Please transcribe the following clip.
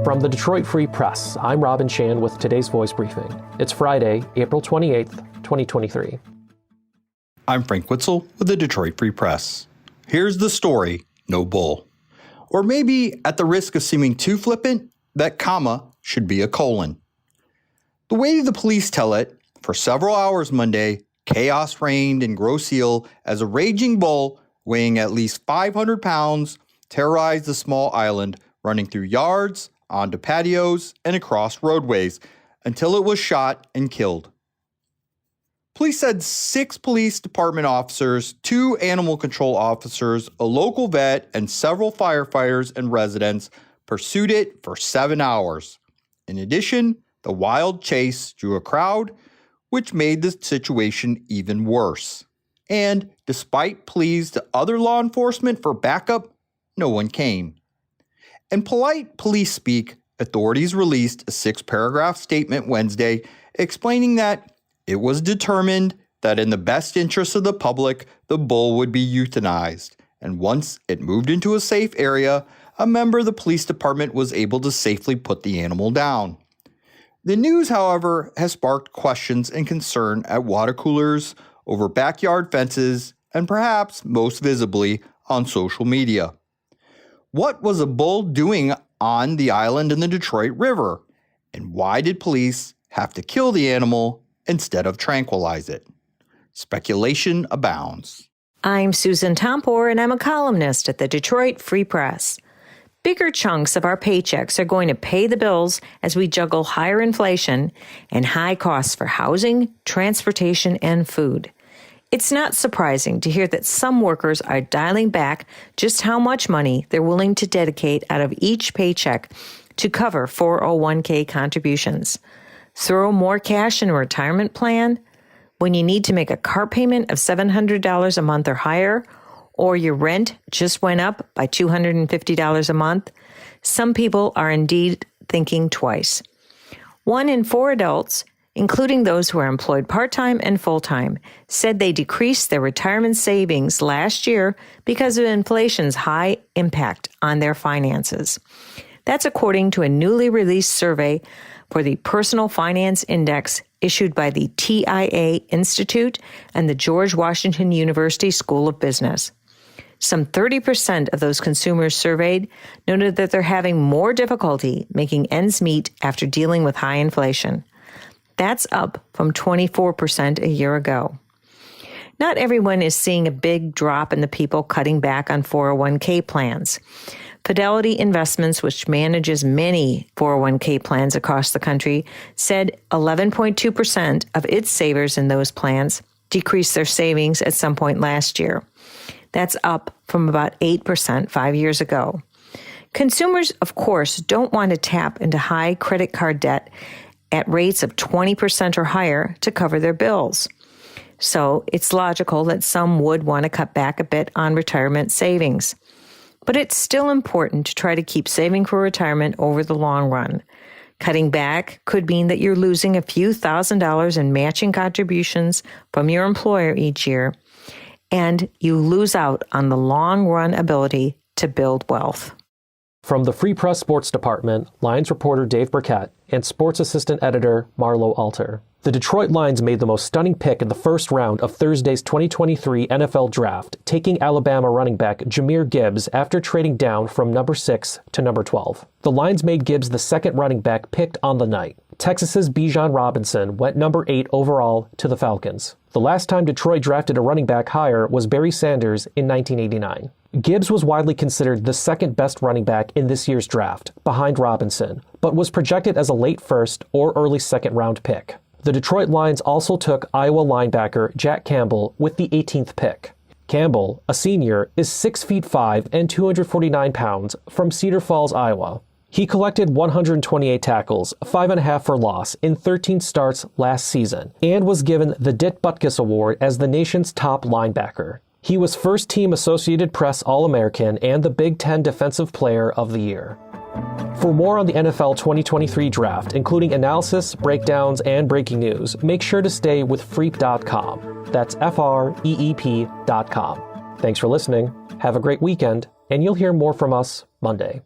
From the Detroit Free Press, I'm Robin Chan with today's Voice Briefing. It's Friday, April 28th, 2023. I'm Frank Witzel with the Detroit Free Press. Here's the story, no bull. Or maybe, at the risk of seeming too flippant, that comma should be a colon. The way the police tell it, for several hours Monday, chaos reigned in Grosse Ile as a raging bull weighing at least 500 pounds terrorized the small island, running through yards, onto patios, and across roadways until it was shot and killed. Police said 6 police department officers, 2 animal control officers, a local vet, and several firefighters and residents pursued it for 7 hours. In addition, the wild chase drew a crowd, which made the situation even worse. And despite pleas to other law enforcement for backup, no one came. In polite police speak, authorities released a 6-paragraph statement Wednesday explaining that it was determined that in the best interest of the public, the bull would be euthanized, and once it moved into a safe area, a member of the police department was able to safely put the animal down. The news, however, has sparked questions and concern at water coolers, over backyard fences, and perhaps most visibly on social media. What was a bull doing on the island in the Detroit River? And why did police have to kill the animal instead of tranquilize it? Speculation abounds. I'm Susan Tompor, and I'm a columnist at the Detroit Free Press. Bigger chunks of our paychecks are going to pay the bills as we juggle higher inflation and high costs for housing, transportation, and food. It's not surprising to hear that some workers are dialing back just how much money they're willing to dedicate out of each paycheck to cover 401k contributions. Throw more cash in a retirement plan when you need to make a car payment of $700 a month or higher, or your rent just went up by $250 a month. Some people are indeed thinking twice. 1 in 4 adults, including those who are employed part-time and full-time, said they decreased their retirement savings last year because of inflation's high impact on their finances. That's according to a newly released survey for the Personal Finance Index issued by the TIAA Institute and the George Washington University School of Business. Some 30% of those consumers surveyed noted that they're having more difficulty making ends meet after dealing with high inflation. That's up from 24% a year ago. Not everyone is seeing a big drop in the people cutting back on 401k plans. Fidelity Investments, which manages many 401k plans across the country, said 11.2% of its savers in those plans decreased their savings at some point last year. That's up from about 8% 5 years ago. Consumers, of course, don't want to tap into high credit card debt at rates of 20% or higher to cover their bills. So it's logical that some would want to cut back a bit on retirement savings. But it's still important to try to keep saving for retirement over the long run. Cutting back could mean that you're losing a few $1,000s in matching contributions from your employer each year, and you lose out on the long-run ability to build wealth. From the Free Press Sports Department, Lions reporter Dave Burkett and sports assistant editor Marlo Alter. The Detroit Lions made the most stunning pick in the first round of Thursday's 2023 NFL Draft, taking Alabama running back Jahmyr Gibbs after trading down from number 6 to number 12. The Lions made Gibbs the second running back picked on the night. Texas's Bijan Robinson went number 8 overall to the Falcons. The last time Detroit drafted a running back higher was Barry Sanders in 1989. Gibbs was widely considered the second best running back in this year's draft, behind Robinson, but was projected as a late first or early second round pick. The Detroit Lions also took Iowa linebacker Jack Campbell with the 18th pick. Campbell, a senior, is 6'5" and 249 pounds from Cedar Falls, Iowa. He collected 128 tackles, 5.5 for loss, in 13 starts last season, and was given the Dit Butkus Award as the nation's top linebacker. He was first-team Associated Press All-American and the Big Ten Defensive Player of the Year. For more on the NFL 2023 draft, including analysis, breakdowns, and breaking news, make sure to stay with Freep.com. That's FREEP.com. Thanks for listening, have a great weekend, and you'll hear more from us Monday.